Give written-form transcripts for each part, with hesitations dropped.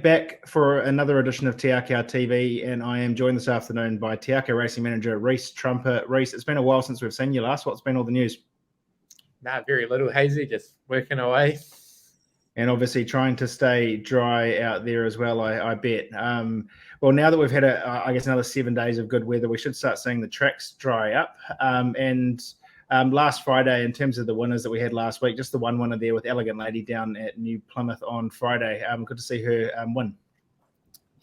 back for another edition of Te Akau TV, and I am joined this afternoon by Te Akau Racing Manager Reese Trumpet. Reese, it's been a while since we've seen you last. What's been all the news? Very little, Hazy, just working away. And obviously trying to stay dry out there as well, I bet. Well, now that we've had, another 7 days of good weather, we should start seeing the tracks dry up. Last Friday, in terms of the winners that we had last week, just the one winner there with Elegant Lady down at New Plymouth on Friday. Good to see her win.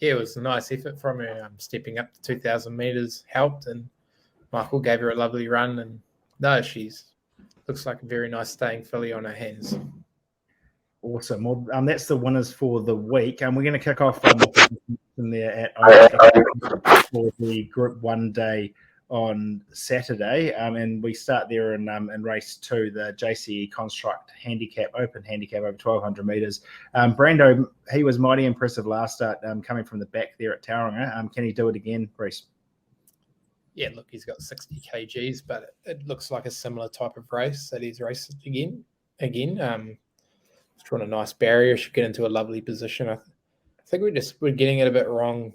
Yeah, it was a nice effort from her. Stepping up to 2,000 metres helped, and Michael gave her a lovely run. And she's looks like a very nice staying filly on her hands. Awesome. Well, that's the winners for the week. We're going to kick off in there at Otaki for the Group 1 day on Saturday, and we start there in race 2, the JCE Construct Handicap, Open Handicap over 1,200 metres. Brando, he was mighty impressive last start, coming from the back there at Tauranga. Can he do it again, Reese? Yeah, look, he's got 60 kgs, but it looks like a similar type of race that he's raced again. He's drawn a nice barrier, should get into a lovely position. I think we're getting it a bit wrong,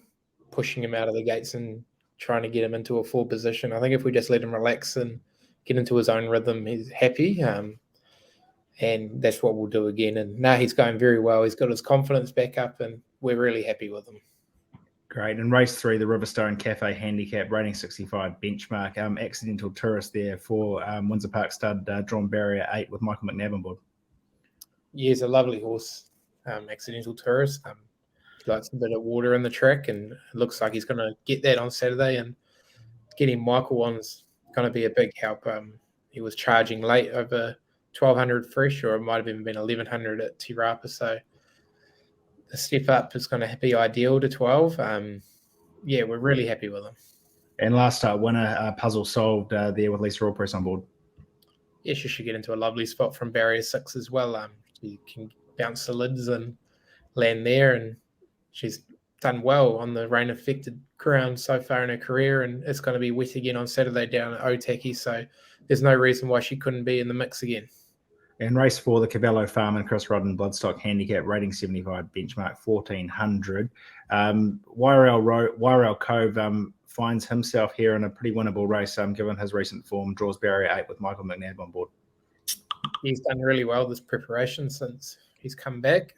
pushing him out of the gates and trying to get him into a full position. I think if we just let him relax and get into his own rhythm, he's happy. And that's what we'll do again. And now he's going very well. He's got his confidence back up, and we're really happy with him. Great. And race 3, the Riverstone Cafe Handicap, rating 65 benchmark. Accidental Tourist there for Windsor Park Stud, drawn barrier 8 with Michael McNabb on board. Yeah, he's a lovely horse, Accidental Tourist. He likes a bit of water in the track, and it looks like he's going to get that on Saturday. And getting Michael on is going to be a big help. He was charging late over 1,200 fresh, or it might have even been 1,100 at Te Rapa. So the step up is going to be ideal to 12. We're really happy with him. And last start winner, puzzle solved there with Lisa Allpress on board. Yeah, she should get into a lovely spot from barrier 6 as well. She can bounce the lids and land there, and she's done well on the rain-affected ground so far in her career, and it's going to be wet again on Saturday down at Otaki, so there's no reason why she couldn't be in the mix again. And race 4, the Cavallo Farm and Chris Rodden Bloodstock Handicap, rating 75, benchmark 1,400. Wairau Cove finds himself here in a pretty winnable race, given his recent form, draws barrier 8 with Michael McNabb on board. He's done really well this preparation since he's come back.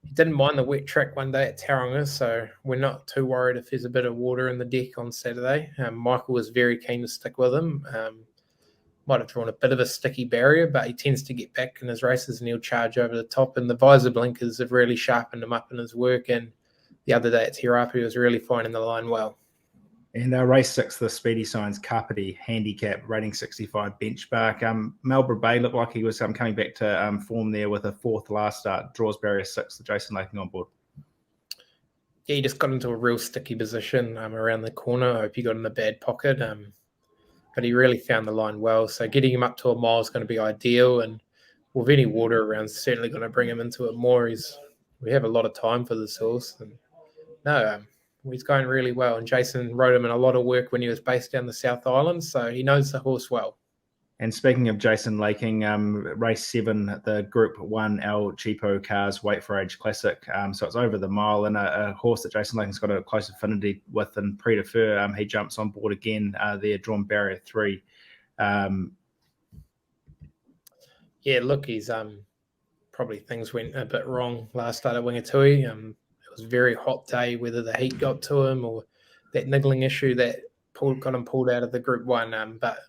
He didn't mind the wet track one day at Tauranga, so we're not too worried if there's a bit of water in the deck on Saturday. Michael was very keen to stick with him. Might have drawn a bit of a sticky barrier, but he tends to get back in his races and he'll charge over the top. And the visor blinkers have really sharpened him up in his work. And the other day at Te Rapa, he was really finding the line well. And race 6, the Speedy Signs Kapiti Handicap, rating 65 benchmark. Melbourne Bay looked like he was coming back to form there with a 4th last start, draws barrier 6, the Jason Laking on board. Yeah, he just got into a real sticky position around the corner. I hope he got in a bad pocket. But he really found the line well. So getting him up to a mile is going to be ideal. And with any water around, certainly going to bring him into it more. We have a lot of time for this horse. And he's going really well. And Jason rode him in a lot of work when he was based down the South Island. So he knows the horse well. And speaking of Jason Laking, race 7, the Group 1 El Cheapo Cars Wait for Age Classic. So it's over the mile, and a horse that Jason Laking's got a close affinity with in Prix de Feu. He jumps on board again there, drawn barrier 3. He's probably things went a bit wrong last start at Wingatui. It was a very hot day, whether the heat got to him or that niggling issue that got him pulled out of the Group 1, but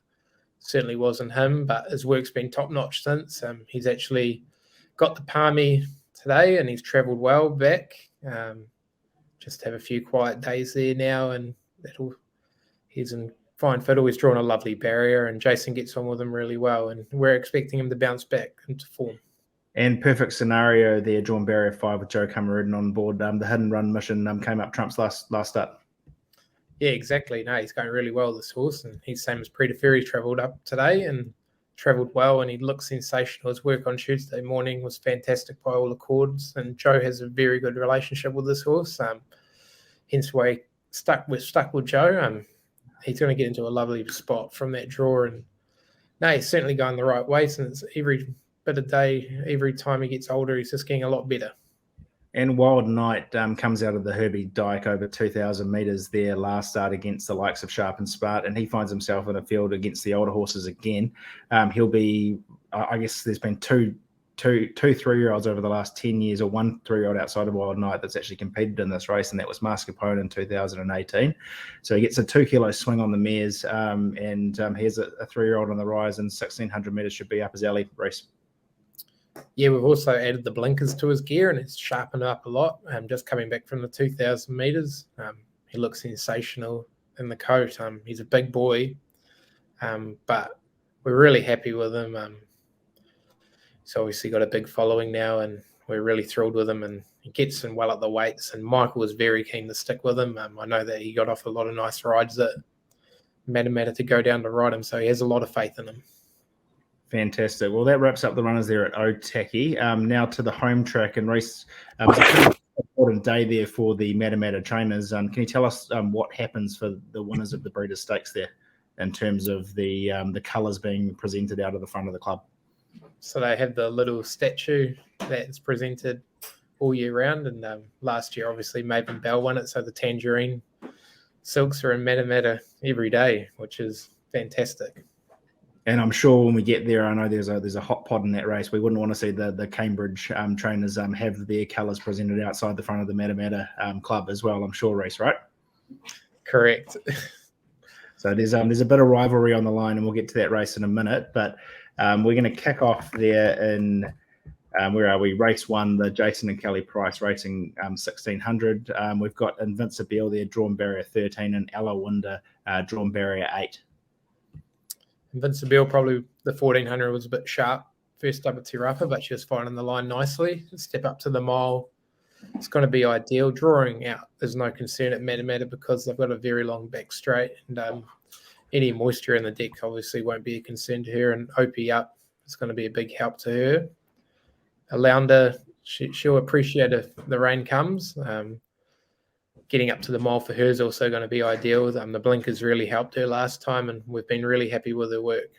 certainly wasn't him, but his work's been top-notch since. He's actually got the Palmy today, and he's travelled well back. Just have a few quiet days there now, and he's in fine fiddle. He's drawn a lovely barrier, and Jason gets on with him really well, and we're expecting him to bounce back into form. And perfect scenario there, drawn barrier 5 with Joe Cameron on board. The Hidden Run Mission came up trumps last start. Yeah, exactly. No, he's going really well, this horse, and he's same as Prix de Feu. He travelled up today and travelled well, and he looked sensational. His work on Tuesday morning was fantastic by all accords, and Joe has a very good relationship with this horse. Hence why we're stuck with Joe. He's going to get into a lovely spot from that draw, and he's certainly going the right way since every bit of day, every time he gets older, he's just getting a lot better. And Wild Knight comes out of the Herbie Dyke over 2,000 metres there last start against the likes of Sharp and Spart, and he finds himself in a field against the older horses again. He'll be, I guess there's been two 3-year-olds over the last 10 years, or one 3-year-old outside of Wild Knight that's actually competed in this race, and that was Mascarpone in 2018. So he gets a 2 kilo swing on the mares, and here's a 3-year-old on the rise, and 1,600 metres should be up his alley race. Yeah, we've also added the blinkers to his gear, and it's sharpened up a lot. Just coming back from the 2,000 metres, he looks sensational in the coat. He's a big boy, but we're really happy with him. He's obviously got a big following now, and we're really thrilled with him, and he gets in well at the weights, and Michael was very keen to stick with him. I know that he got off a lot of nice rides at Matamata to go down to ride him, so he has a lot of faith in him. Fantastic. Well, that wraps up the runners there at Otaki. Now to the home track and race. It was a pretty important day there for the Matamata trainers. Can you tell us what happens for the winners of the Breeders' Stakes there in terms of the colours being presented out of the front of the club? So they have the little statue that's presented all year round, and last year obviously Maven Bell won it, so the tangerine silks are in Matamata every day, which is fantastic. And I'm sure when we get there, I know there's a hot pot in that race. We wouldn't want to see the Cambridge trainers have their colours presented outside the front of the Matamata club as well. I'm sure, Reece, right? Correct. So there's a bit of rivalry on the line, and we'll get to that race in a minute. But we're going to kick off there in where are we? Race 1, the Jason and Kelly Price racing 1,600. We've got Invincible there, drawn barrier 13, and Ella Winder drawn barrier 8. Invincible, probably the 1,400 was a bit sharp first up at Te Rapa, but she was finding the line nicely. Step up to the mile, it's going to be ideal. Drawing out, there's no concern at Matamata because they've got a very long back straight, and any moisture in the deck obviously won't be a concern to her, and OP up is going to be a big help to her. Alounda, she'll appreciate if the rain comes. Getting up to the mile for her is also going to be ideal. The blinkers really helped her last time, and we've been really happy with her work.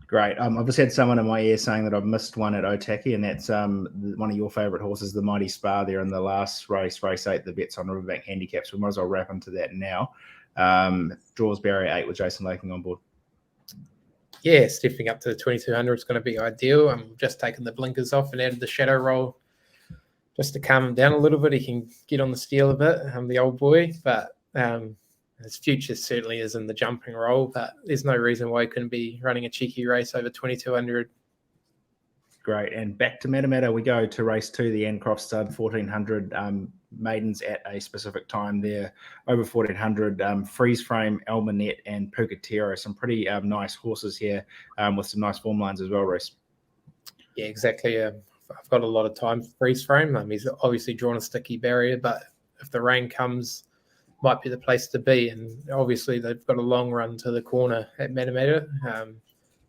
Great. I've just had someone in my ear saying that I've missed one at Otaki, and that's one of your favourite horses, the Mighty Spa, there in the last race 8, the bets on Riverbank Handicaps. We might as well wrap into that now. Draws barrier 8 with Jason Laking on board. Yeah, stepping up to the 2,200 is going to be ideal. I'm just taking the blinkers off and added the shadow roll just to calm him down a little bit. He can get on the steel a bit, the old boy, but his future certainly is in the jumping role, but there's no reason why he couldn't be running a cheeky race over 2,200. Great. And back to Matamata we go to race 2, the Ancroft Stud 1,400 maidens at a specific time there, over 1,400. Freeze Frame, Almanet, and Pukatero. Some pretty nice horses here with some nice form lines as well, Reece. Yeah, exactly. I've got a lot of time for Freeze Frame. He's obviously drawn a sticky barrier, but if the rain comes, might be the place to be. And obviously they've got a long run to the corner at Matamata,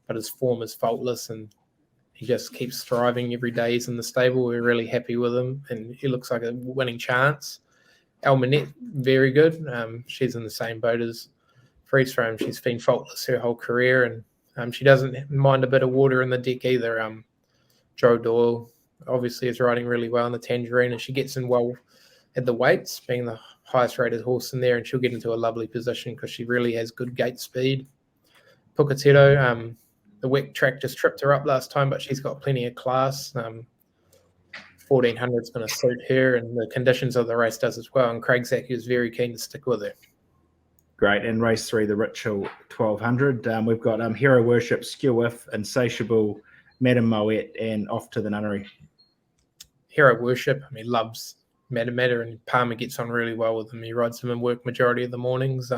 but his form is faultless, and he just keeps thriving every day he's in the stable. We're really happy with him, and he looks like a winning chance. Almanet, very good. She's in the same boat as Freeze Frame. She's been faultless her whole career, and she doesn't mind a bit of water in the deck either. Joe Doyle obviously is riding really well in the Tangerine, and she gets in well at the weights, being the highest rated horse in there, and she'll get into a lovely position because she really has good gate speed. Pukatero, the wet track just tripped her up last time, but she's got plenty of class. 1,400 is going to suit her, and the conditions of the race does as well. And Craig Zaki is very keen to stick with her. Great. And race 3, the Richhill 1,200. We've got Hero Worship, Skew If, Insatiable, Madam Moet, and Off to the Nunnery. Hero Worship, loves Matamata, and Palmer gets on really well with him. He rides him in work majority of the mornings.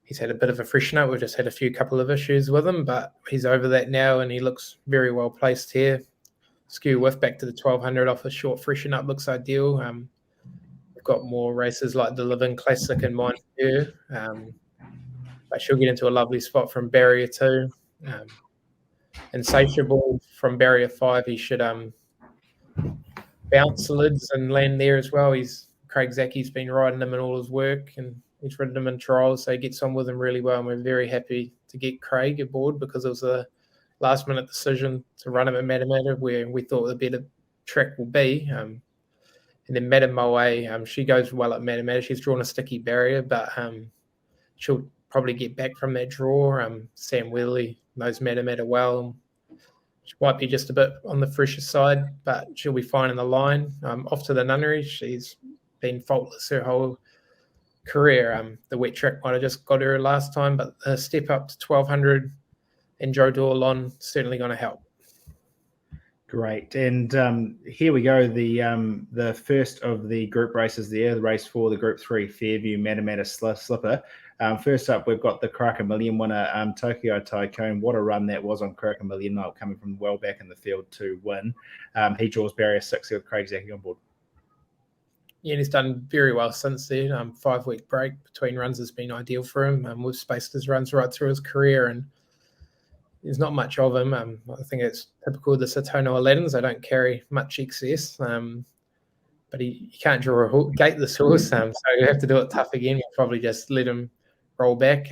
He's had a bit of a freshen up. We've just had a couple of issues with him, but he's over that now, and he looks very well placed here. Skew Whiff back to the 1,200 off a short freshen up looks ideal. We've got more races like the Living Classic in mind for her, but she'll get into a lovely spot from barrier 2. Insatiable from barrier 5, he should bounce the lids and land there as well. Craig Zaki's been riding him in all his work, and he's ridden him in trials, so he gets on with him really well, and we're very happy to get Craig aboard because it was a last-minute decision to run him at Matamata where we thought the better track will be. And then Matamata, she goes well at Matamata. She's drawn a sticky barrier, but she'll probably get back from that draw. Sam Wheatley knows Matamata well. She might be just a bit on the fresher side, but she'll be fine in the line. Off to the nunnery. She's been faultless her whole career. The wet track might have just got her last time, but a step up to 1200 and Joe Dorlon certainly going to help. Great, and here we go. The first of the group races there, the race for the Group 3 Fairview Matamata Slipper. First up, we've got the Karaka Million winner, Tokyo Tycoon. What a run that was on Karaka Million Night, coming from well back in the field to win. He draws barrier 6 with Craig Zaki on board. Yeah, he's done very well since then. 5-week break between runs has been ideal for him. We've spaced his runs right through his career, and there's not much of him. I think it's typical of the Satono Aladdins. They don't carry much excess, but he can't gate this horse, so you have to do it tough again. We'll probably just let him roll back.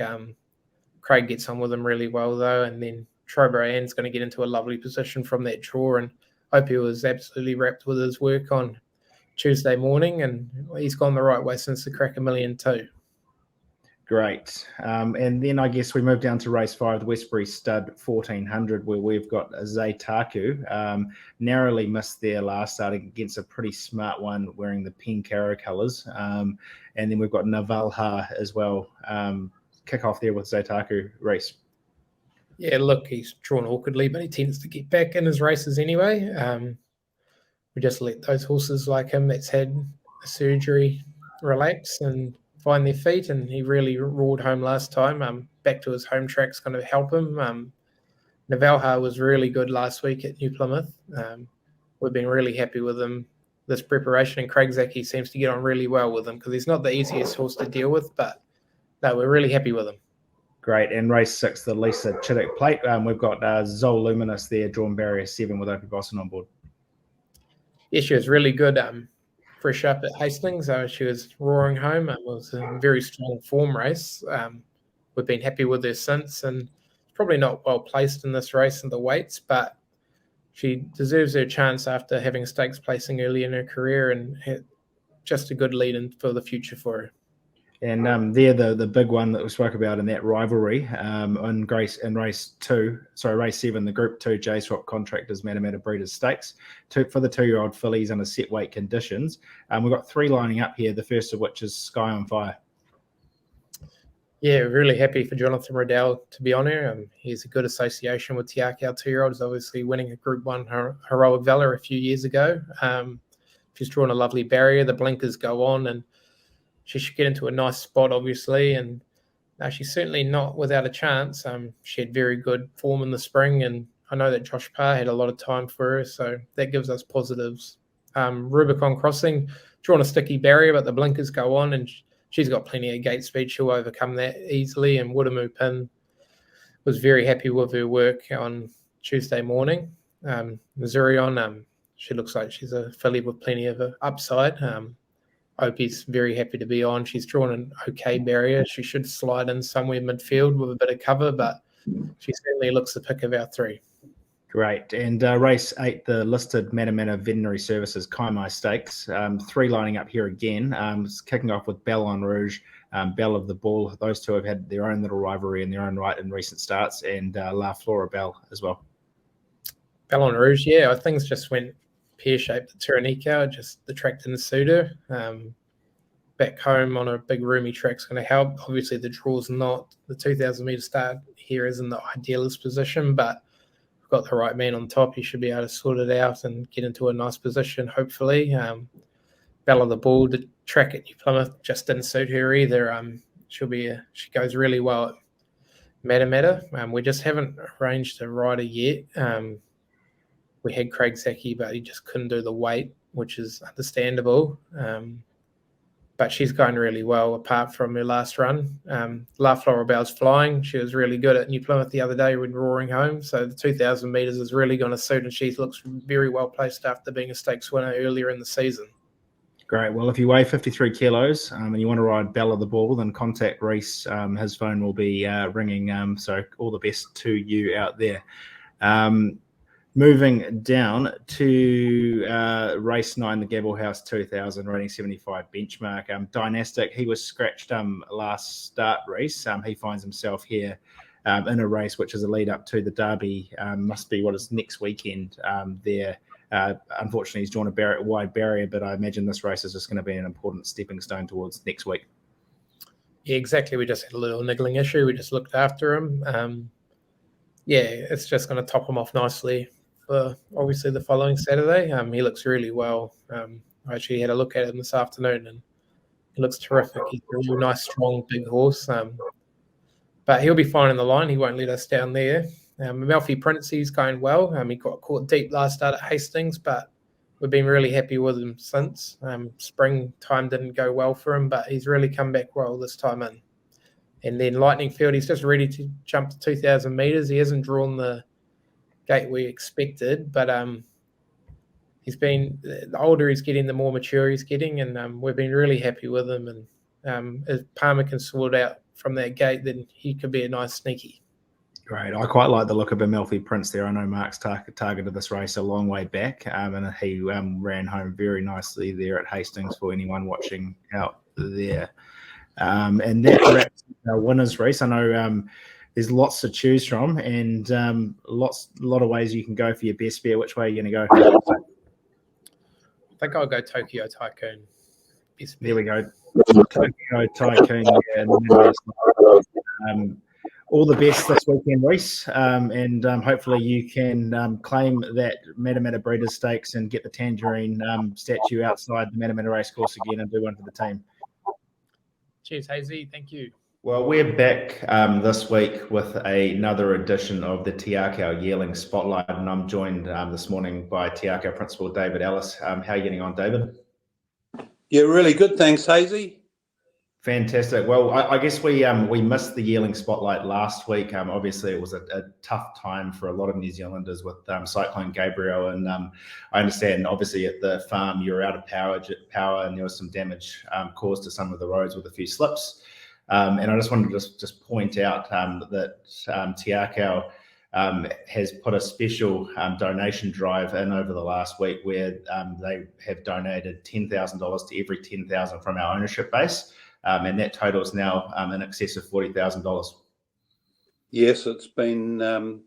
Craig gets on with him really well, though, and then Trobriand's going to get into a lovely position from that draw, and Opie was absolutely wrapped with his work on Tuesday morning, and he's gone the right way since the Cracker Million too. Great. And then I guess we move down to race 5, the Westbury Stud 1400, where we've got Zeitaku. Narrowly missed their last start against a pretty smart one wearing the pink arrow colours. And then we've got Navalha as well. Kick off there with Zeitaku race. Yeah, look, he's drawn awkwardly, but he tends to get back in his races anyway. We just let those horses like him that's had a surgery relax and find their feet, and he really roared home last time. Back to his home track's going to help him. Navalha was really good last week at New Plymouth. We've been really happy with him this preparation, and Craig Zaki seems to get on really well with him because he's not the easiest horse to deal with, but no, we're really happy with him. Great. And race 6, the Lisa Chittick Plate. We've got Zol Luminous there, drawn barrier 7 with Opie Boston on board. Yeah, she was really good. Fresh up at Hastings, she was roaring home. It was a very strong form race. We've been happy with her since, and probably not well placed in this race in the weights, but she deserves her chance after having stakes placing early in her career, and just a good lead in for the future for her. And they're the big one that we spoke about in that rivalry in race 7, the Group 2 J-Swap Contractors Matamata Breeders Stakes for the 2-year-old fillies under set weight conditions. We've got 3 lining up here, the first of which is Sky on Fire. Yeah, really happy for Jonathan Riddell to be on here. He's a good association with Tiaki, our 2-year-old. He's obviously winning a Group 1 Heroic Valor a few years ago. She's drawn a lovely barrier. The blinkers go on, and she should get into a nice spot, obviously, and she's certainly not without a chance. She had very good form in the spring, and I know that Josh Parr had a lot of time for her, so that gives us positives. Rubicon Crossing, drawn a sticky barrier, but the blinkers go on, and she's got plenty of gate speed. She'll overcome that easily, and Woodamoo Pin was very happy with her work on Tuesday morning. Missourion, she looks like she's a filly with plenty of upside. Opie's very happy to be on. She's drawn an okay barrier. She should slide in somewhere midfield with a bit of cover, but she certainly looks the pick of our 3. Great. And race 8, the listed Matamata Veterinary Services Kaimai Stakes. 3 lining up here again. Kicking off with Ballon Rouge, Belle of the Ball. Those two have had their own little rivalry in their own right in recent starts, and La Flora Belle as well. Ballon Rouge, yeah, things just went pear-shaped at Taranika, just the track didn't suit her. Back home on a big roomy track's going to help. Obviously, the draw's not. The 2,000-metre start here isn't the idealist position, but we've got the right man on top. He should be able to sort it out and get into a nice position, hopefully. Belle of the Ball, the track at New Plymouth just didn't suit her either. She goes really well at Matamata. We just haven't arranged a rider yet. We had Craig Zaki, but he just couldn't do the weight, which is understandable. But she's going really well apart from her last run. La Flora Belle's flying. She was really good at New Plymouth the other day when roaring home. So the 2,000 metres is really going to suit, and she looks very well placed after being a stakes winner earlier in the season. Great. Well, if you weigh 53 kilos and you want to ride Belle of the Ball, then contact Reese. His phone will be ringing. So all the best to you out there. Moving down to race 9, the Gabble House 2000, rating 75 benchmark. Dynastic, he was scratched last start race. He finds himself here in a race which is a lead up to the Derby. Must be what is next weekend there. Unfortunately, he's drawn a wide barrier, but I imagine this race is just going to be an important stepping stone towards next week. Yeah, exactly. We just had a little niggling issue. We just looked after him. It's just going to top him off nicely for obviously the following Saturday. He looks really well. I actually had a look at him this afternoon, and he looks terrific. He's a real nice, strong, big horse. But he'll be fine in the line. He won't let us down there. Melfi Prince, he's going well. He got caught deep last start at Hastings, but we've been really happy with him since. Springtime didn't go well for him, but he's really come back well this time in. And then Lightning Field, he's just ready to jump to 2,000 metres. He hasn't drawn the gate we expected, but he's been, the older he's getting, the more mature he's getting, and we've been really happy with him. And if Palmer can sort out from that gate, then he could be a nice sneaky. Great. I quite like the look of Amalfi Prince there. I know Mark's targeted this race a long way back, and he ran home very nicely there at Hastings for anyone watching out there. And that wraps our winners race. I know there's lots to choose from, and a lot of ways you can go for your best bet. Which way are you going to go? I think I'll go Tokyo Tycoon. There we go. Tokyo Tycoon. Yeah, all the best this weekend, Reese, and hopefully you can claim that Matamata Breeders' Stakes and get the Tangerine statue outside the Matamata Racecourse again and do one for the team. Cheers, Hazy. Thank you. Well, we're back this week with another edition of the Te Akau Yearling Spotlight, and I'm joined this morning by Te Akau Principal David Ellis. How are you getting on, David? Yeah, really good. Thanks, Hazy. Fantastic. Well, I guess we missed the Yearling Spotlight last week. Obviously, it was a tough time for a lot of New Zealanders with Cyclone Gabriel, and I understand, obviously, at the farm you were out of power, and there was some damage caused to some of the roads with a few slips. And I just wanted to just point out that Te Akau has put a special donation drive in over the last week where they have donated $10,000 to every 10,000 from our ownership base. And that total is now in excess of $40,000. Yes, it's been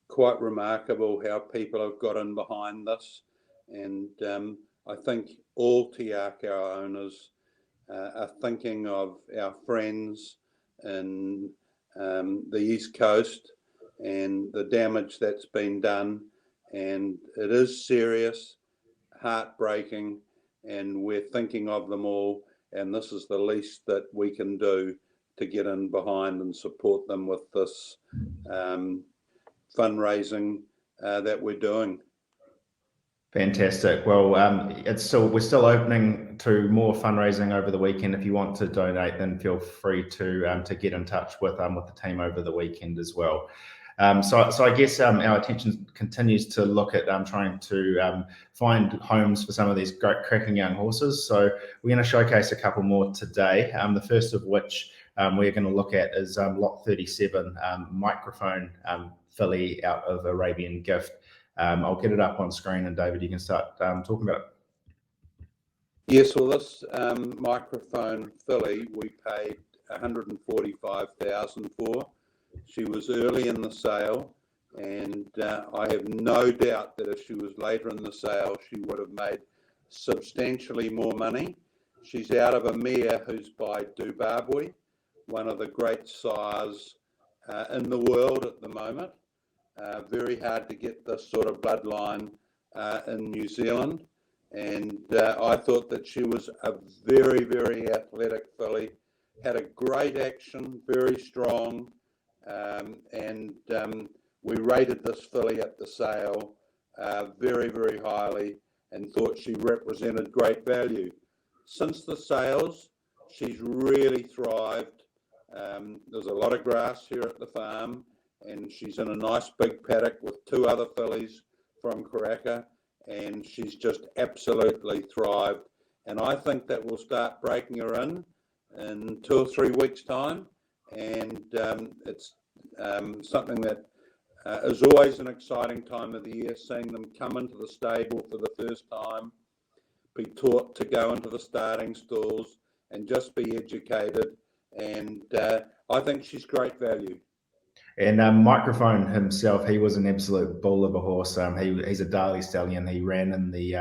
quite remarkable how people have got in behind this. And I think all Te Akau owners are thinking of our friends in the East Coast and the damage that's been done. And it is serious, heartbreaking, and we're thinking of them all. And this is the least that we can do to get in behind and support them with this fundraising that we're doing. Fantastic. Well, we're still opening to more fundraising over the weekend. If you want to donate, then feel free to get in touch with the team over the weekend as well. So I guess our attention continues to look at trying to find homes for some of these great cracking young horses. So we're going to showcase a couple more today. The first of which we're going to look at is lot 37, Microphone filly out of Arabian Gift. I'll get it up on screen, and David, you can start talking about it. Yes, well, this Microphone filly we paid $145,000 for. She was early in the sale, and I have no doubt that if she was later in the sale, she would have made substantially more money. She's out of a mare who's by Dubabwe, one of the great sires in the world at the moment. Very hard to get this sort of bloodline in New Zealand. And I thought that she was a very, very athletic filly, had a great action, very strong. And we rated this filly at the sale very, very highly and thought she represented great value. Since the sales, she's really thrived. There's a lot of grass here at the farm, and she's in a nice big paddock with two other fillies from Karaka, and she's just absolutely thrived. And I think that we'll start breaking her in 2 or 3 weeks' time. And it's something that is always an exciting time of the year, seeing them come into the stable for the first time, be taught to go into the starting stalls and just be educated. And I think she's great value. And Microphone himself, he was an absolute bull of a horse. He's a Darley stallion. He ran in the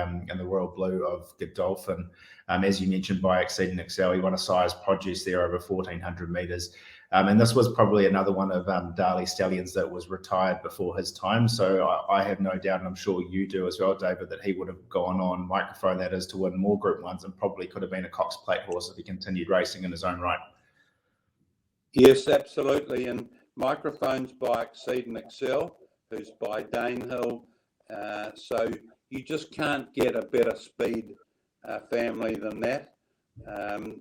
Royal Blue of Godolphin, as you mentioned, by Exceed and Excel. He won a size produce there over 1,400 metres. And this was probably another one of Darley stallions that was retired before his time. So I have no doubt, and I'm sure you do as well, David, that he would have gone on, Microphone that is, to win more Group 1s and probably could have been a Cox Plate horse if he continued racing in his own right. Yes, absolutely. And Microphone's by Exceed and Excel, who's by Danehill. So you just can't get a better speed family than that.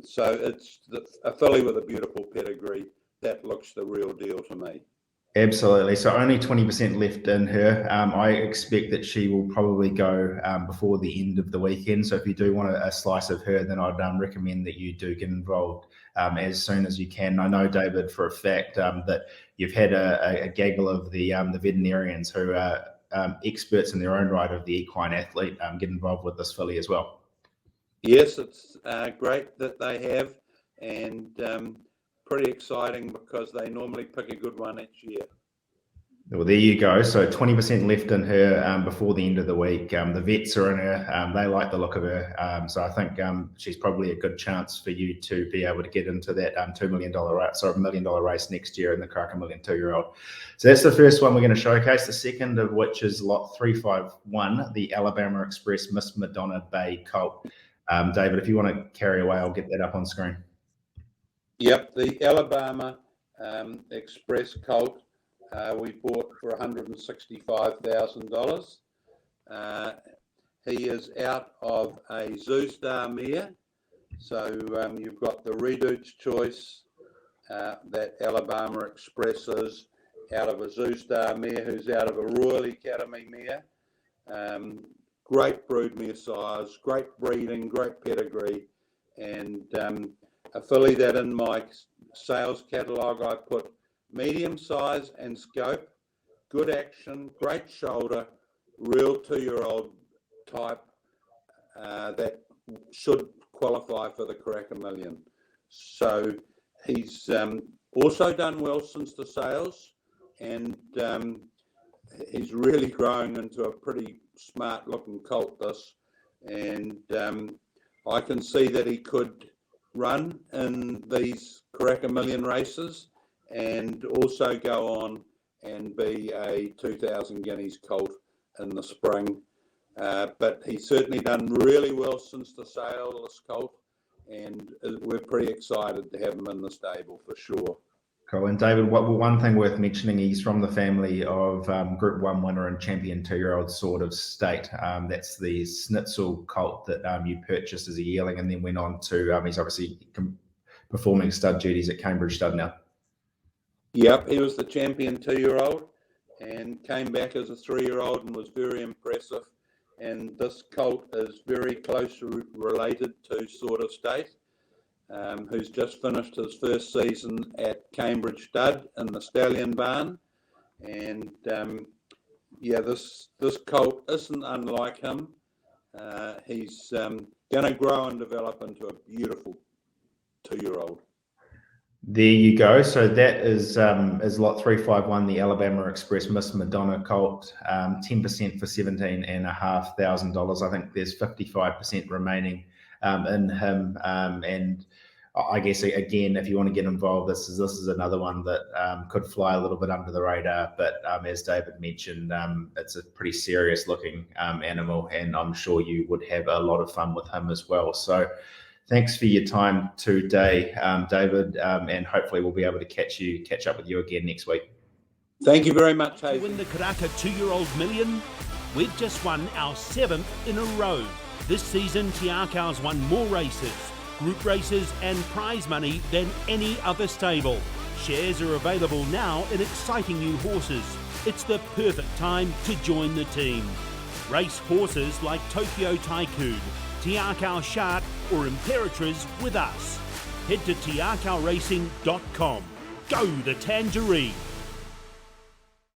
So it's a filly with a beautiful pedigree. That looks the real deal to me. Absolutely. So only 20% left in her. I expect that she will probably go before the end of the weekend. So if you do want a slice of her, then I'd recommend that you do get involved as soon as you can. I know, David, for a fact that you've had a gaggle of the veterinarians who are experts in their own right of the equine athlete get involved with this filly as well. Yes, it's great that they have, and pretty exciting because they normally pick a good one each year. Well, there you go. So 20% left in her before the end of the week. The vets are in her. They like the look of her. So I think she's probably a good chance for you to be able to get into that $2 million race, or $1 million race next year in the Cracker Million 2-year-old. So that's the first one we're going to showcase. The second of which is lot 351, the Alabama Express Miss Madonna Bay Colt. David, if you want to carry away, I'll get that up on screen. Yep, the Alabama Express Colt we bought for $165,000. He is out of a Zoostar mare. So you've got the Reduce Choice that Alabama Express is out of a Zoostar mare, who's out of a Royal Academy mare. Great broodmare size, great breeding, great pedigree, and a filly that in my sales catalogue I put medium size and scope, good action, great shoulder, real 2-year-old type that should qualify for the Cracker Million. So he's also done well since the sales, and he's really growing into a pretty smart looking colt, this, and I can see that he could run in these Cracker Million races and also go on and be a 2,000 guineas colt in the spring. But he's certainly done really well since the sale of this colt, and we're pretty excited to have him in the stable for sure. Cool. And David, one thing worth mentioning, he's from the family of Group 1 winner and champion 2-year-old Sword of State. That's the Snitzel colt that you purchased as a yearling and then went on to, he's obviously performing stud duties at Cambridge Stud now. Yep, he was the champion 2-year-old and came back as a 3-year-old and was very impressive. And this colt is very closely related to Sword of State, who's just finished his first season at Cambridge Stud in the Stallion Barn. And this colt isn't unlike him. He's going to grow and develop into a beautiful 2-year-old. There you go. So that is lot 351, the Alabama Express Miss Madonna colt, 10% for $17,500. I think there's 55% remaining in him. And I guess, again, if you want to get involved, this is another one that could fly a little bit under the radar. But as David mentioned, it's a pretty serious looking animal, and I'm sure you would have a lot of fun with him as well. So thanks for your time today, David, and hopefully we'll be able to catch up with you again next week. Thank you very much, To win the Karaka 2-year-old million, we've just won our 7th in a row. This season, Te Akau's won more races, group races and prize money than any other stable. Shares are available now in exciting new horses. It's the perfect time to join the team. Race horses like Tokyo Tycoon, Te Akau Shark or Imperatriz with us. Head to teakauracing.com. Go the Tangerine!